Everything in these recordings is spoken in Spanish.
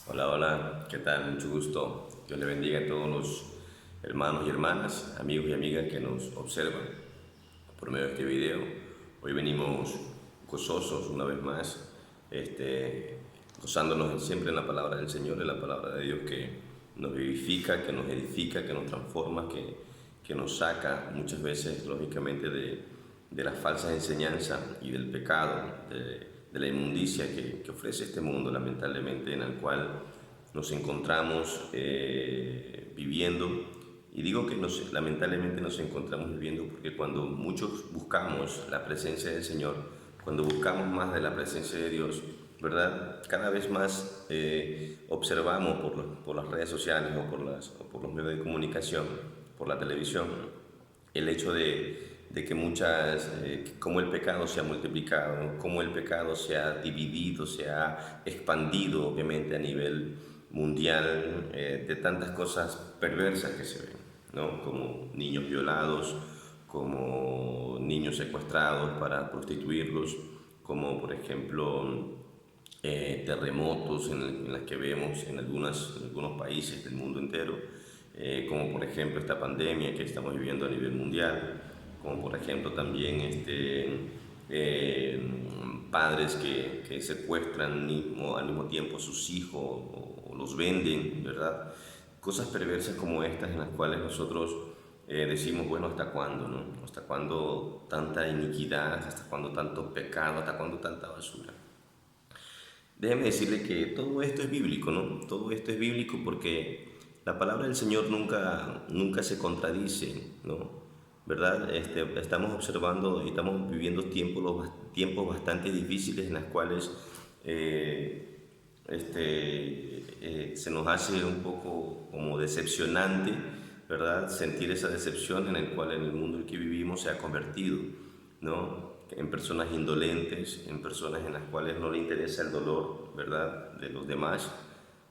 Hola, hola, ¿qué tal? Mucho gusto. Dios le bendiga a todos los hermanos y hermanas, amigos y amigas que nos observan por medio de este video. Hoy venimos gozosos una vez más, gozándonos siempre en la palabra del Señor, en la palabra de Dios que nos vivifica, que nos edifica, que nos transforma, que nos saca muchas veces, lógicamente, de las falsas enseñanzas y del pecado, de la inmundicia que ofrece este mundo, lamentablemente, en el cual nos encontramos viviendo. Y digo que lamentablemente nos encontramos viviendo porque cuando muchos buscamos la presencia del Señor, cuando buscamos más de la presencia de Dios, ¿verdad? Cada vez más observamos por las redes sociales o por los medios de comunicación, por la televisión, el hecho de que cómo el pecado se ha multiplicado, cómo el pecado se ha dividido, se ha expandido obviamente a nivel mundial, de tantas cosas perversas que se ven, ¿no? Como niños violados, como niños secuestrados para prostituirlos, como por ejemplo terremotos en las que vemos en algunos países del mundo entero, como por ejemplo esta pandemia que estamos viviendo a nivel mundial, como por ejemplo también padres que secuestran al mismo tiempo a sus hijos o los venden, ¿verdad? Cosas perversas como estas en las cuales nosotros decimos, bueno, ¿hasta cuándo, no? ¿Hasta cuándo tanta iniquidad? ¿Hasta cuándo tanto pecado? ¿Hasta cuándo tanta basura? Déjeme decirle que todo esto es bíblico, ¿no? Todo esto es bíblico porque la palabra del Señor nunca se contradice, ¿no? ¿Verdad? Estamos observando y estamos viviendo tiempos bastante difíciles en los cuales se nos hace un poco como decepcionante, ¿verdad? Sentir esa decepción en el cual en el mundo en el que vivimos se ha convertido, ¿no? En personas indolentes, en personas en las cuales no le interesa el dolor, ¿verdad?, de los demás.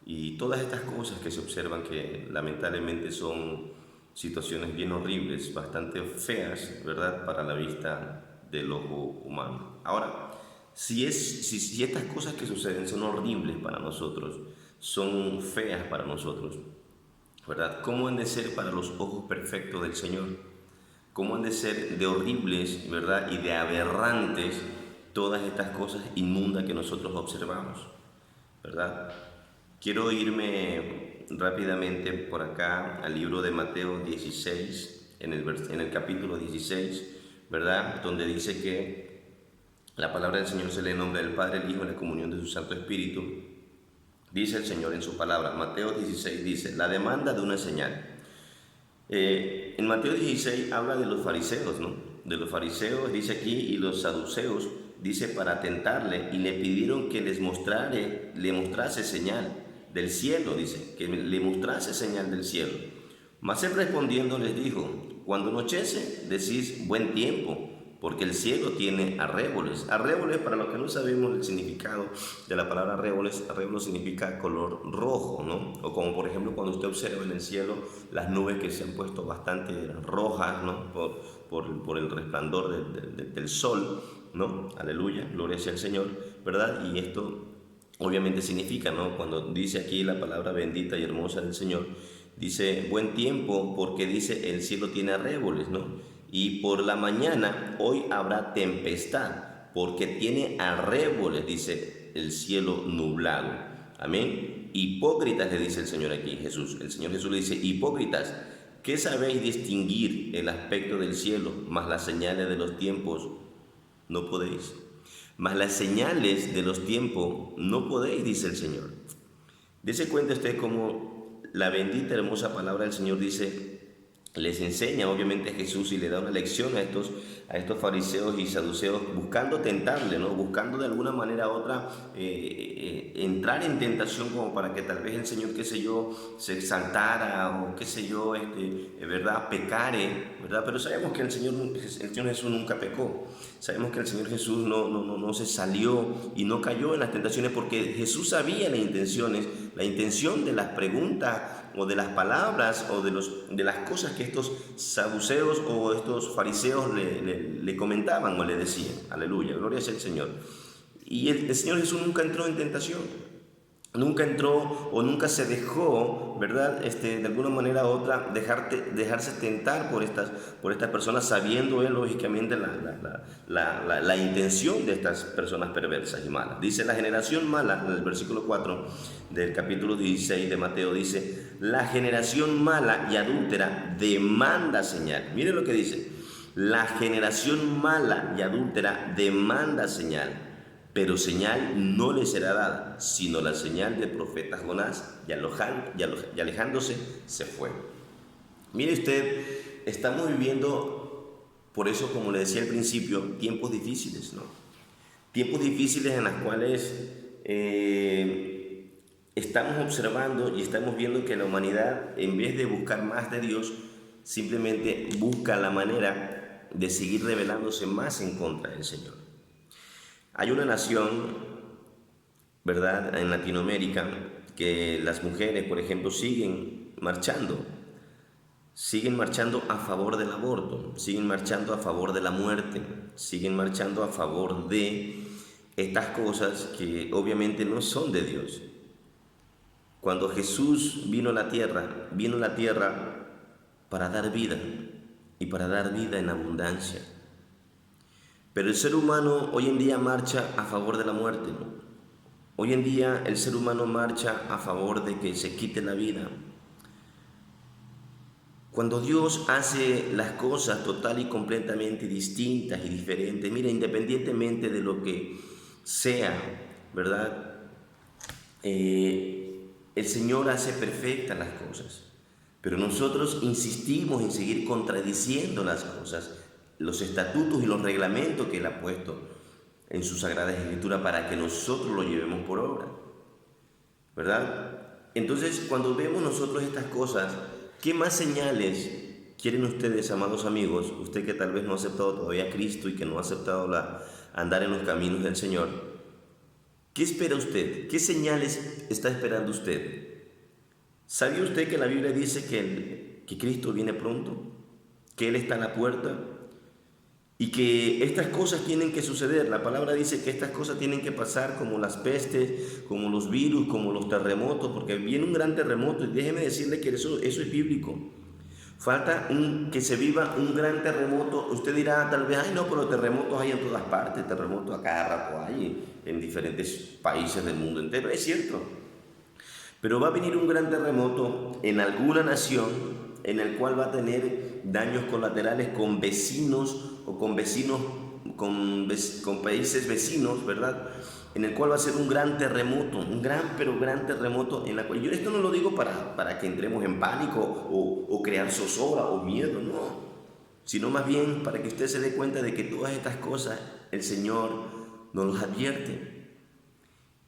Y todas estas cosas que se observan que lamentablemente son situaciones bien horribles, bastante feas, ¿verdad?, para la vista del ojo humano. Ahora, si estas cosas que suceden son horribles para nosotros, son feas para nosotros, ¿verdad?, ¿cómo han de ser para los ojos perfectos del Señor? ¿Cómo han de ser de horribles, ¿verdad?, y de aberrantes todas estas cosas inmundas que nosotros observamos, ¿verdad? Quiero irme rápidamente por acá al libro de Mateo 16, en el capítulo 16, ¿verdad?, donde dice que la palabra del Señor se lee en nombre del Padre, el Hijo y la comunión de su Santo Espíritu. Dice el Señor en su palabra, Mateo 16 dice, la demanda de una señal. En Mateo 16 habla de los fariseos, ¿no? De los fariseos, dice aquí, y los saduceos, dice, para tentarle, y le pidieron que le mostrase señal del cielo, dice, que le mostrase señal del cielo. Mas él respondiendo les dijo, cuando anochece, decís buen tiempo, porque el cielo tiene arréboles. Arréboles, para los que no sabemos el significado de la palabra arréboles significa color rojo, ¿no? O como por ejemplo cuando usted observa en el cielo las nubes que se han puesto bastante rojas, ¿no?, por el resplandor del sol, ¿no? Aleluya, gloria sea al Señor, ¿verdad? Y esto obviamente significa, ¿no?, cuando dice aquí la palabra bendita y hermosa del Señor, dice buen tiempo, porque dice el cielo tiene arréboles, ¿no? Y por la mañana hoy habrá tempestad, porque tiene arréboles, dice el cielo nublado. Amén. Hipócritas, le dice el Señor aquí, Jesús. El Señor Jesús le dice, hipócritas, ¿qué sabéis distinguir el aspecto del cielo, mas las señales de los tiempos no podéis? Mas las señales de los tiempos no podéis, dice el Señor. Dese cuenta usted cómo la bendita hermosa palabra del Señor dice, les enseña obviamente a Jesús y le da una lección a estos fariseos y saduceos, buscando tentarle, ¿no? Buscando de alguna manera u otra entrar en tentación, como para que tal vez el Señor, qué sé yo, se exaltara o qué sé yo, ¿verdad?, pecare, ¿verdad? Pero sabemos que el Señor Jesús nunca pecó. Sabemos que el Señor Jesús no se salió y no cayó en las tentaciones, porque Jesús sabía la intención de las preguntas o de las palabras o de las cosas que estos saduceos o estos fariseos le comentaban o le decían. Aleluya, gloria sea el Señor. Y el Señor Jesús nunca entró en tentación. nunca entró o nunca se dejó, ¿verdad? De alguna manera u otra, dejarse tentar por estas personas, sabiendo él, lógicamente, la intención de estas personas perversas y malas. Dice la generación mala, en el versículo 4 del capítulo 16 de Mateo, dice: la generación mala y adúltera demanda señal. Miren lo que dice: la generación mala y adúltera demanda señal, pero señal no le será dada, sino la señal del profeta Jonás, y alejándose se fue. Mire usted, estamos viviendo, por eso, como le decía al principio, tiempos difíciles, ¿no? Tiempos difíciles en los cuales estamos observando y estamos viendo que la humanidad, en vez de buscar más de Dios, simplemente busca la manera de seguir rebelándose más en contra del Señor. Hay una nación, ¿verdad?, en Latinoamérica, que las mujeres, por ejemplo, siguen marchando a favor del aborto, siguen marchando a favor de la muerte, siguen marchando a favor de estas cosas que obviamente no son de Dios. Cuando Jesús vino a la tierra para dar vida, y para dar vida en abundancia. Pero el ser humano hoy en día marcha a favor de la muerte, ¿no? Hoy en día el ser humano marcha a favor de que se quite la vida. Cuando Dios hace las cosas total y completamente distintas y diferentes, mira, independientemente de lo que sea, ¿verdad? El Señor hace perfectas las cosas, pero nosotros insistimos en seguir contradiciendo las cosas, los estatutos y los reglamentos que Él ha puesto en su Sagrada Escritura para que nosotros lo llevemos por obra, ¿verdad? Entonces, cuando vemos nosotros estas cosas, ¿qué más señales quieren ustedes, amados amigos? Usted que tal vez no ha aceptado todavía a Cristo y que no ha aceptado andar en los caminos del Señor, ¿qué espera usted? ¿Qué señales está esperando usted? ¿Sabía usted que la Biblia dice que Cristo viene pronto? ¿Que Él está a la puerta? Y que estas cosas tienen que suceder. La palabra dice que estas cosas tienen que pasar como las pestes, como los virus, como los terremotos, porque viene un gran terremoto, y déjeme decirle que eso es bíblico. Falta que se viva un gran terremoto. Usted dirá tal vez: ay no, pero terremotos hay en todas partes, terremotos a cada rato hay en diferentes países del mundo entero. Es cierto, pero va a venir un gran terremoto en alguna nación en el cual va a tener daños colaterales con vecinos o con países vecinos, ¿verdad? En el cual va a ser un gran terremoto, un gran terremoto en la cual yo esto no lo digo para que entremos en pánico o crear zozobra o miedo, no, sino más bien para que usted se dé cuenta de que todas estas cosas el Señor nos las advierte.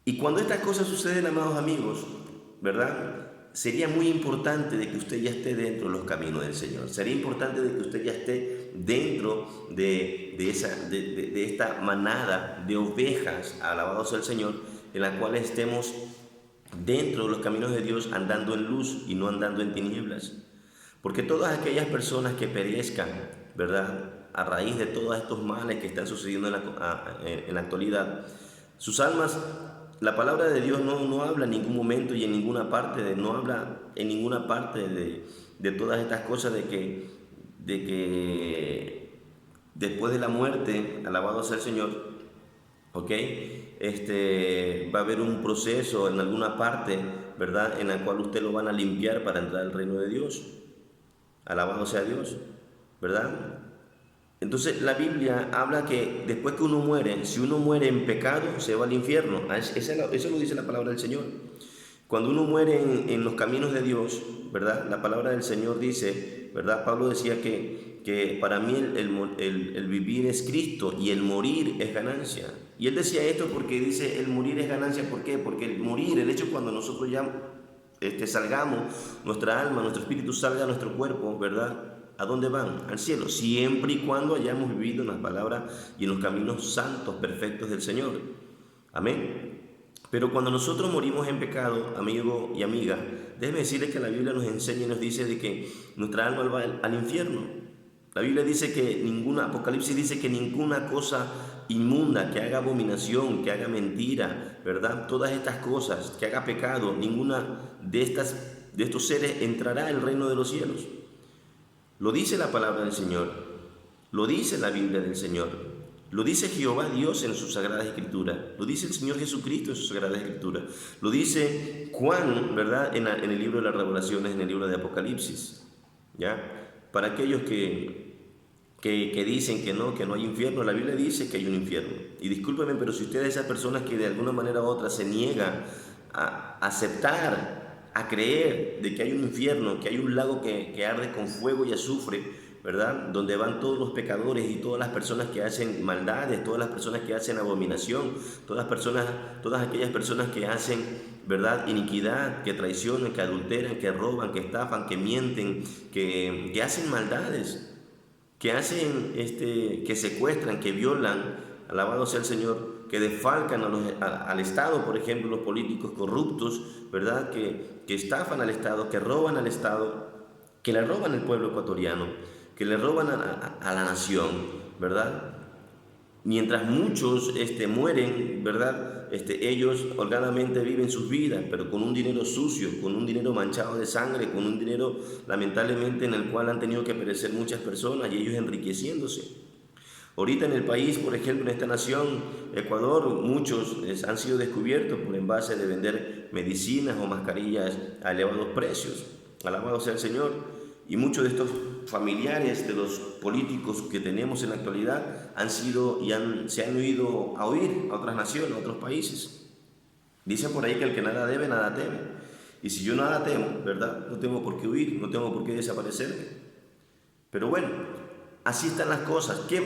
Y cuando estas cosas suceden, amados amigos, ¿verdad?, sería muy importante de que usted ya esté dentro de los caminos del Señor. Sería importante de que usted ya esté dentro de esta manada de ovejas, alabados al Señor, en la cual estemos dentro de los caminos de Dios, andando en luz y no andando en tinieblas. Porque todas aquellas personas que perezcan, ¿verdad?, a raíz de todos estos males que están sucediendo en la actualidad, sus almas... La palabra de Dios no habla en ningún momento y en ninguna parte, de todas estas cosas de que después de la muerte, alabado sea el Señor, ¿ok? Va a haber un proceso en alguna parte, ¿verdad?, en la cual usted lo van a limpiar para entrar al reino de Dios. Alabado sea Dios, ¿verdad? Entonces la Biblia habla que después que uno muere, si uno muere en pecado, se va al infierno. Eso lo dice la palabra del Señor. Cuando uno muere en los caminos de Dios, ¿verdad?, la palabra del Señor dice, ¿verdad? Pablo decía que para mí el vivir es Cristo y el morir es ganancia. Y él decía esto porque dice el morir es ganancia. ¿Por qué? Porque el morir, el hecho cuando nosotros ya salgamos, nuestra alma, nuestro espíritu salga de nuestro cuerpo, ¿verdad?, ¿a dónde van? Al cielo, siempre y cuando hayamos vivido en las palabras y en los caminos santos, perfectos del Señor. Amén. Pero cuando nosotros morimos en pecado, amigo y amiga, déjeme decirles que la Biblia nos enseña y nos dice de que nuestra alma va al infierno. La Biblia dice que Apocalipsis dice que ninguna cosa inmunda, que haga abominación, que haga mentira, ¿verdad? Todas estas cosas, que haga pecado, ninguna de estos seres entrará al reino de los cielos. Lo dice la palabra del Señor, lo dice la Biblia del Señor, lo dice Jehová Dios en su Sagrada Escritura, lo dice el Señor Jesucristo en su Sagrada Escritura, lo dice Juan, ¿verdad? En el libro de las Revelaciones, en el libro de Apocalipsis, ¿ya? Para aquellos que dicen que no hay infierno, la Biblia dice que hay un infierno. Y discúlpenme, pero si usted es esas personas que de alguna manera u otra se niega a aceptar, a creer de que hay un infierno, que hay un lago que arde con fuego y azufre, ¿verdad? Donde van todos los pecadores y todas las personas que hacen maldades, todas las personas que hacen abominación, todas aquellas personas que hacen, ¿verdad?, iniquidad, que traicionan, que adulteran, que roban, que estafan, que mienten, que hacen maldades, que hacen, que secuestran, que violan, alabado sea el Señor, que defalcan al Estado, por ejemplo, los políticos corruptos, ¿verdad?, que estafan al Estado, que roban al Estado, que le roban al pueblo ecuatoriano, que le roban a la nación, ¿verdad? Mientras muchos mueren, ¿verdad? Ellos holgadamente viven sus vidas, pero con un dinero sucio, con un dinero manchado de sangre, con un dinero lamentablemente en el cual han tenido que perecer muchas personas y ellos enriqueciéndose. Ahorita en el país, por ejemplo, en esta nación, Ecuador, muchos han sido descubiertos por en base de vender medicinas o mascarillas a elevados precios. Alabado sea el Señor. Y muchos de estos familiares de los políticos que tenemos en la actualidad se han ido a huir a otras naciones, a otros países. Dicen por ahí que el que nada debe, nada teme. Y si yo nada temo, ¿verdad? No tengo por qué huir, no tengo por qué desaparecerme. Pero bueno, así están las cosas. ¿Qué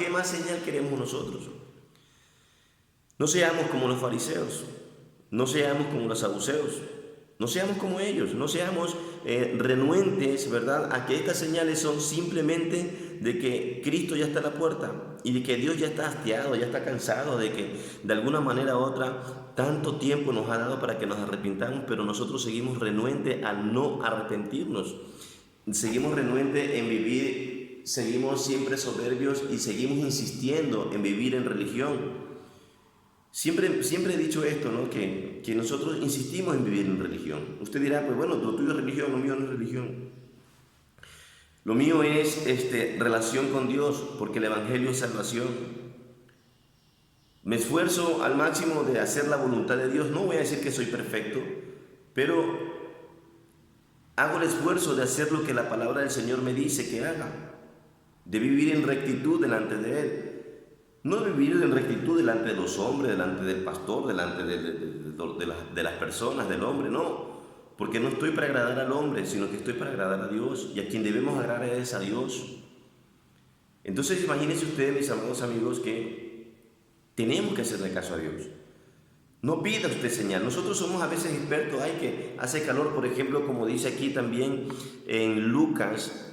más señal queremos nosotros? No seamos como los fariseos, no seamos como los saduceos, no seamos como ellos, no seamos renuentes, ¿verdad?, a que estas señales son simplemente de que Cristo ya está a la puerta y de que Dios ya está hastiado, ya está cansado de que de alguna manera u otra tanto tiempo nos ha dado para que nos arrepintamos, pero nosotros seguimos renuentes al no arrepentirnos, seguimos renuentes en vivir, seguimos siempre soberbios y seguimos insistiendo en vivir en religión. Siempre he dicho esto, ¿no? Que nosotros insistimos en vivir en religión. Usted dirá, pues bueno, lo tuyo es religión, lo mío no es religión. Lo mío es relación con Dios, porque el Evangelio es salvación. Me esfuerzo al máximo de hacer la voluntad de Dios. No voy a decir que soy perfecto, pero hago el esfuerzo de hacer lo que la palabra del Señor me dice que haga, de vivir en rectitud delante de Él. No vivir en rectitud delante de los hombres, delante del pastor, delante de las personas, del hombre, no. Porque no estoy para agradar al hombre, sino que estoy para agradar a Dios. Y a quien debemos agradar es a Dios. Entonces imagínense ustedes, mis amados amigos, que tenemos que hacerle caso a Dios. No pida usted señal. Nosotros somos a veces expertos. Que hace calor, por ejemplo, como dice aquí también en Lucas,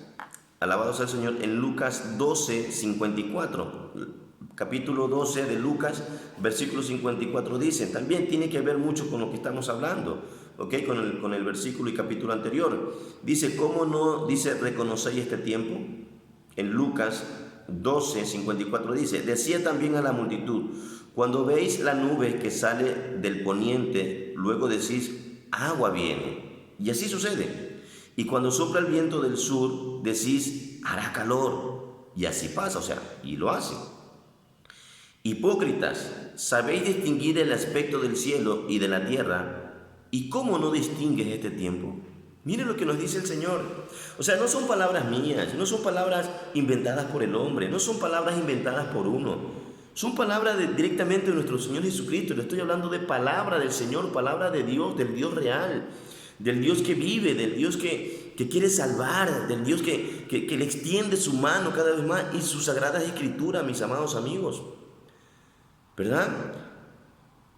alabado sea el Señor, en Lucas 12, 54. Capítulo 12 de Lucas, versículo 54 dice, también tiene que ver mucho con lo que estamos hablando, ¿ok? Con el versículo y capítulo anterior. Dice, ¿cómo no? Dice, ¿reconocéis este tiempo? En Lucas 12, 54 dice, decía también a la multitud, cuando veis la nube que sale del poniente, luego decís, agua viene. Y así sucede. Y cuando sopla el viento del sur, decís, hará calor. Y así pasa, y lo hace. Hipócritas, ¿sabéis distinguir el aspecto del cielo y de la tierra? ¿Y cómo no distingues este tiempo? Miren lo que nos dice el Señor. No son palabras mías, no son palabras inventadas por el hombre, no son palabras inventadas por uno. Son palabras directamente de nuestro Señor Jesucristo. Le estoy hablando de palabra del Señor, palabra de Dios, del Dios real, del Dios que vive, del Dios que quiere salvar, del Dios que le extiende su mano cada vez más y sus sagradas escrituras, mis amados amigos. ¿Verdad?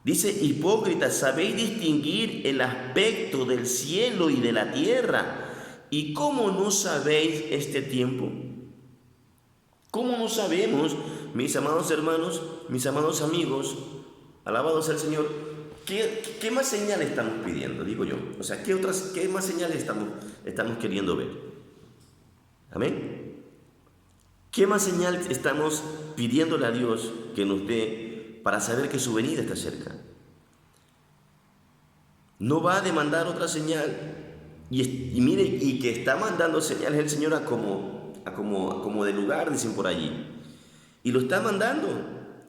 Dice, hipócritas, ¿sabéis distinguir el aspecto del cielo y de la tierra? ¿Y cómo no sabéis este tiempo? ¿Cómo no sabemos, mis amados hermanos, mis amados amigos, alabado sea el Señor, qué más señales estamos pidiendo, digo yo? ¿Qué más señales estamos queriendo ver? Amén. ¿Qué más señal estamos pidiéndole a Dios que nos dé para saber que su venida está cerca? No va a demandar otra señal. Y mire, y que está mandando señales el Señor a como de lugar, dicen por allí. Y lo está mandando.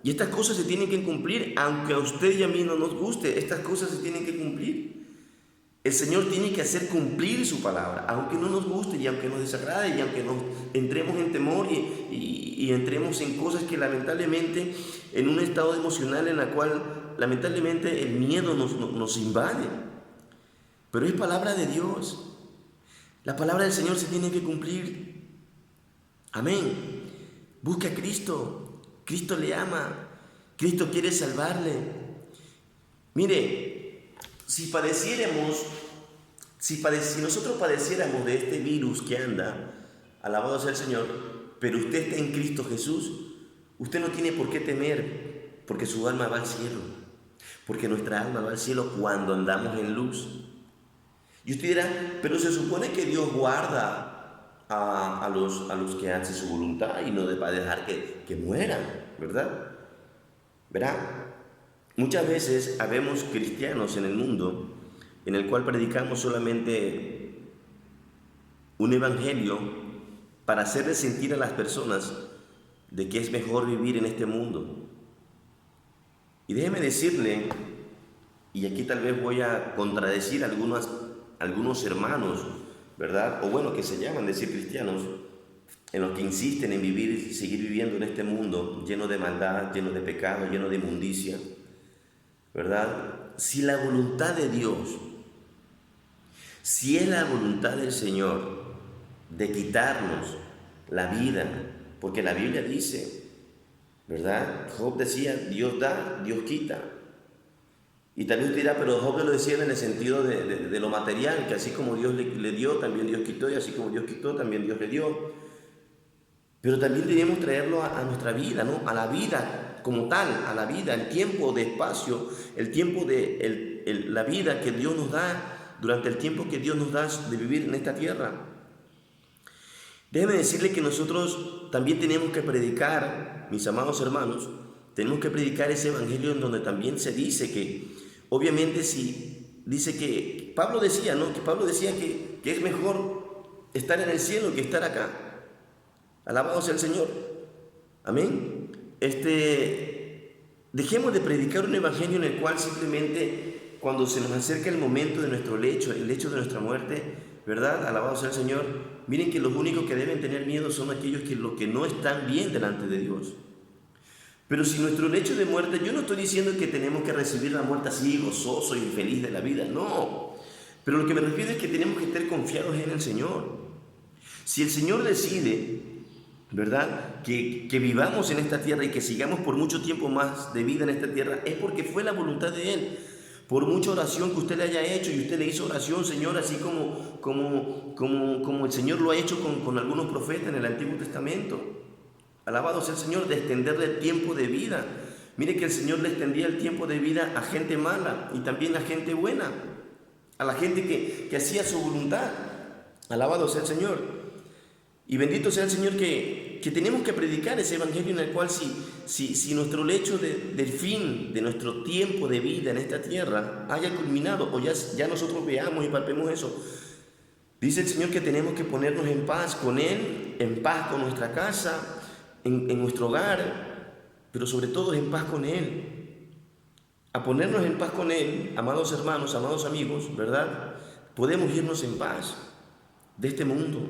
Y estas cosas se tienen que cumplir, aunque a usted y a mí no nos guste. Estas cosas se tienen que cumplir. El Señor tiene que hacer cumplir su palabra, aunque no nos guste y aunque nos desagrade y aunque nos entremos en temor y entremos en cosas que lamentablemente, en un estado emocional en la cual lamentablemente el miedo nos invade. Pero es palabra de Dios. La palabra del Señor se tiene que cumplir. Amén. Busca a Cristo. Cristo le ama. Cristo quiere salvarle. Mire, si nosotros padeciéramos de este virus que anda, alabado sea el Señor, pero usted está en Cristo Jesús, usted no tiene por qué temer, porque su alma va al cielo, porque nuestra alma va al cielo cuando andamos en luz. Y usted dirá, pero se supone que Dios guarda a los que hacen su voluntad y no va a dejar que mueran, ¿verdad? Verá, muchas veces habemos cristianos en el mundo en el cual predicamos solamente un evangelio para hacerle sentir a las personas de que es mejor vivir en este mundo. Y déjeme decirle, y aquí tal vez voy a contradecir a algunos hermanos, ¿verdad? O bueno, que se llaman decir cristianos, en los que insisten en seguir viviendo en este mundo lleno de maldad, lleno de pecado, lleno de inmundicia, ¿verdad? Si la voluntad de Dios, si es la voluntad del Señor de quitarnos la vida, porque la Biblia dice, ¿verdad? Job decía, Dios da, Dios quita. Y tal vez usted dirá, pero Job lo decía en el sentido de lo material, que así como Dios le dio, también Dios quitó, y así como Dios quitó, también Dios le dio. Pero también debemos traerlo a nuestra vida, ¿no? A la vida como tal, a la vida, el tiempo de espacio, el tiempo de la vida que Dios nos da, durante el tiempo que Dios nos da de vivir en esta tierra. Déjeme decirle que nosotros también tenemos que predicar, mis amados hermanos, tenemos que predicar ese evangelio en donde también se dice que, obviamente dice que, Pablo decía, ¿no? Que Pablo decía que es mejor estar en el cielo que estar acá. Alabado sea el Señor. Amén. Dejemos de predicar un evangelio en el cual simplemente cuando se nos acerca el momento de nuestro lecho, el lecho de nuestra muerte, ¿verdad? Alabado sea el Señor. Miren que los únicos que deben tener miedo son aquellos que no están bien delante de Dios. Pero si nuestro lecho de muerte, yo no estoy diciendo que tenemos que recibir la muerte así, gozoso y feliz de la vida, no. Pero lo que me refiero es que tenemos que estar confiados en el Señor. Si el Señor decide, ¿verdad?, que vivamos en esta tierra y que sigamos por mucho tiempo más de vida en esta tierra, es porque fue la voluntad de Él. Por mucha oración que usted le haya hecho y usted le hizo oración, Señor, así como el Señor lo ha hecho con algunos profetas en el Antiguo Testamento. Alabado sea el Señor, de extenderle el tiempo de vida. Mire que el Señor le extendía el tiempo de vida a gente mala y también a gente buena, a la gente que hacía su voluntad. Alabado sea el Señor. Y bendito sea el Señor que tenemos que predicar ese evangelio en el cual si nuestro lecho del fin de nuestro tiempo de vida en esta tierra haya culminado o ya nosotros veamos y palpemos eso, dice el Señor que tenemos que ponernos en paz con Él, en paz con nuestra casa, en nuestro hogar, pero sobre todo en paz con Él. A ponernos en paz con Él, amados hermanos, amados amigos, ¿verdad? Podemos irnos en paz de este mundo.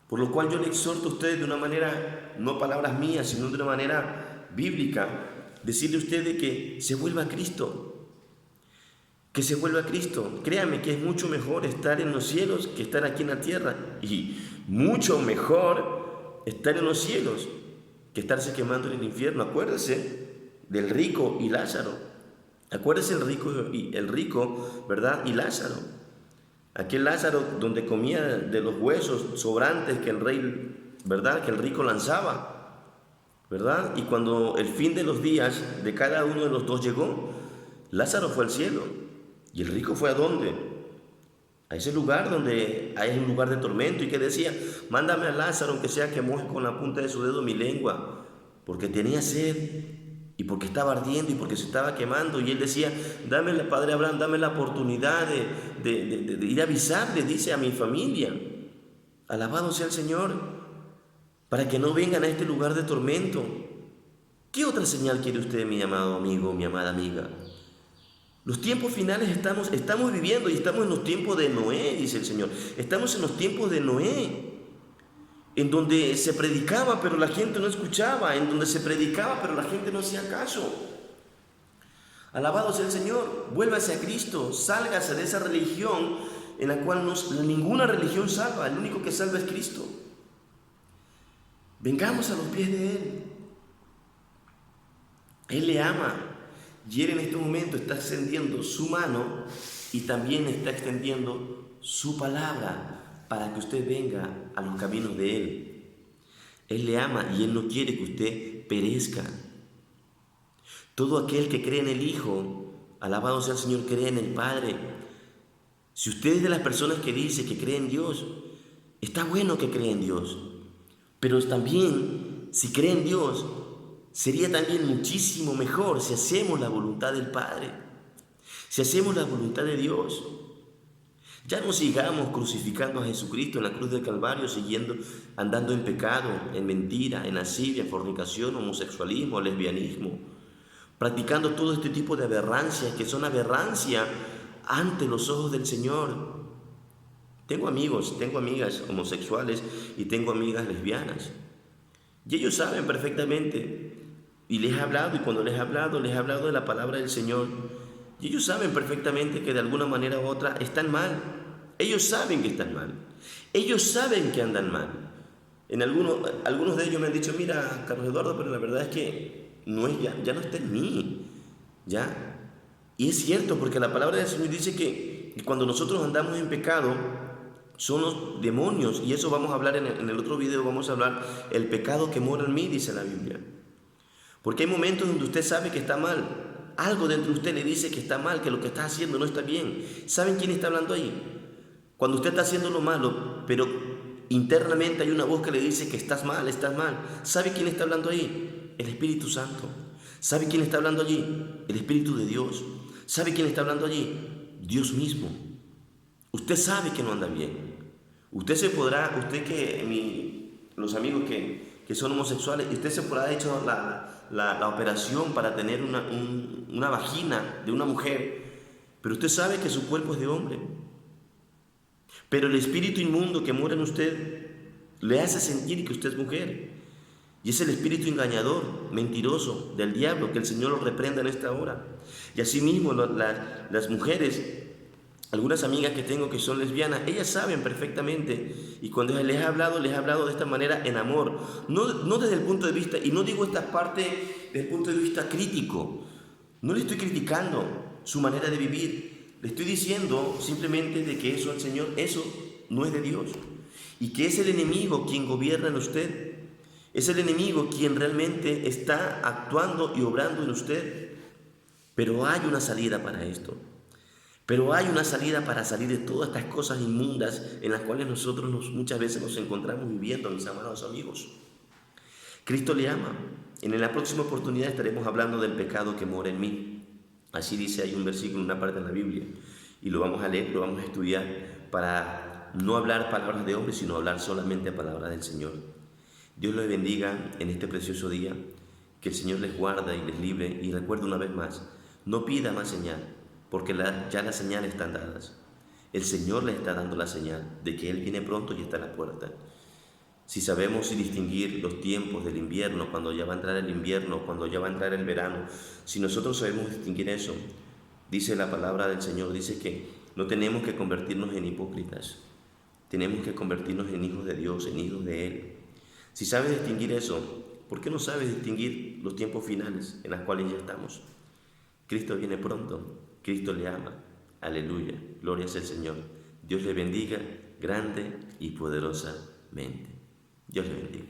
Por lo cual yo le exhorto a ustedes de una manera, no palabras mías, sino de una manera bíblica, decirle a ustedes que se vuelva a Cristo. Que se vuelva a Cristo. Créame que es mucho mejor estar en los cielos que estar aquí en la tierra. Y mucho mejor estar en los cielos que estarse quemando en el infierno. Acuérdese del rico y Lázaro. Acuérdese el rico, ¿verdad? Y Lázaro. Aquel Lázaro donde comía de los huesos sobrantes que el rey, ¿verdad?, que el rico lanzaba, ¿verdad? Y cuando el fin de los días de cada uno de los dos llegó, Lázaro fue al cielo. ¿Y el rico fue a dónde? a ese lugar donde hay un lugar de tormento, y que decía: mándame a Lázaro, aunque sea que moje con la punta de su dedo mi lengua, porque tenía sed y porque estaba ardiendo y porque se estaba quemando. Y él decía: dame, Padre Abraham, dame la oportunidad de ir a avisarle, dice, a mi familia. Alabado sea el Señor, para que no vengan a este lugar de tormento. ¿Qué otra señal quiere usted, mi amado amigo, mi amada amiga? Los tiempos finales estamos viviendo, y estamos en los tiempos de Noé, dice el Señor. Estamos en los tiempos de Noé, en donde se predicaba pero la gente no escuchaba, en donde se predicaba pero la gente no hacía caso. Alabado sea el Señor, vuélvase a Cristo, sálgase de esa religión en la cual ninguna religión salva, el único que salva es Cristo. Vengamos a los pies de Él. Él le ama, y Él en este momento está extendiendo su mano y también está extendiendo su palabra para que usted venga a los caminos de Él. Él le ama y Él no quiere que usted perezca. Todo aquel que cree en el Hijo, alabado sea el Señor, cree en el Padre. Si usted es de las personas que dice que cree en Dios, está bueno que cree en Dios, pero también, si cree en Dios, sería también muchísimo mejor si hacemos la voluntad del Padre, si hacemos la voluntad de Dios. Ya no sigamos crucificando a Jesucristo en la cruz del Calvario, andando en pecado, en mentira, en lascivia, fornicación, homosexualismo, lesbianismo, practicando todo este tipo de aberrancias que son aberrancia ante los ojos del Señor. Tengo amigos, tengo amigas homosexuales y tengo amigas lesbianas, y ellos saben perfectamente, y les he hablado, y cuando les he hablado de la palabra del Señor, y ellos saben perfectamente que de alguna manera u otra están mal. Ellos saben que están mal, ellos saben que andan mal. Algunos de ellos me han dicho: mira, Carlos Eduardo, pero la verdad es que ya no está en mí, ¿ya? Y es cierto, porque la palabra del Señor dice que cuando nosotros andamos en pecado, son los demonios, y eso vamos a hablar en el otro video, vamos a hablar el pecado que mora en mí, dice la Biblia. Porque hay momentos donde usted sabe que está mal, algo dentro de usted le dice que está mal, que lo que está haciendo no está bien. ¿Saben quién está hablando ahí? Cuando usted está haciendo lo malo, pero internamente hay una voz que le dice que estás mal, estás mal. ¿Sabe quién está hablando ahí? El Espíritu Santo. ¿Sabe quién está hablando allí? El Espíritu de Dios. ¿Sabe quién está hablando allí? Dios mismo. Usted sabe que no anda bien. Los amigos que son homosexuales, usted se podrá haber hecho la operación para tener una vagina de una mujer, pero usted sabe que su cuerpo es de hombre. Pero el espíritu inmundo que mora en usted le hace sentir que usted es mujer. Y es el espíritu engañador, mentiroso del diablo, que el Señor lo reprenda en esta hora. Y asimismo las mujeres, algunas amigas que tengo que son lesbianas, ellas saben perfectamente, y cuando les he hablado de esta manera en amor, no desde el punto de vista, y no digo esta parte desde el punto de vista crítico, no le estoy criticando su manera de vivir, le estoy diciendo simplemente de que eso no es de Dios, y que es el enemigo quien gobierna en usted, es el enemigo quien realmente está actuando y obrando en usted. Pero hay una salida para esto. Pero hay una salida para salir de todas estas cosas inmundas en las cuales nosotros muchas veces nos encontramos viviendo, mis amados amigos. Cristo le ama. En la próxima oportunidad estaremos hablando del pecado que mora en mí. Así dice, hay un versículo, una parte de la Biblia, y lo vamos a leer, lo vamos a estudiar, para no hablar palabras de hombres, sino hablar solamente palabras del Señor. Dios los bendiga en este precioso día, que el Señor les guarde y les libre, y recuerda una vez más, no pida más señal, porque ya las señales están dadas. El Señor le está dando la señal de que Él viene pronto y está a la puerta. Si sabemos distinguir los tiempos del invierno, cuando ya va a entrar el invierno, cuando ya va a entrar el verano, si nosotros sabemos distinguir eso, dice la palabra del Señor, dice que no tenemos que convertirnos en hipócritas, tenemos que convertirnos en hijos de Dios, en hijos de Él. Si sabes distinguir eso, ¿por qué no sabes distinguir los tiempos finales en los cuales ya estamos? Cristo viene pronto, Cristo le ama, aleluya, gloria sea el Señor. Dios le bendiga grande y poderosamente. Dios le bendiga.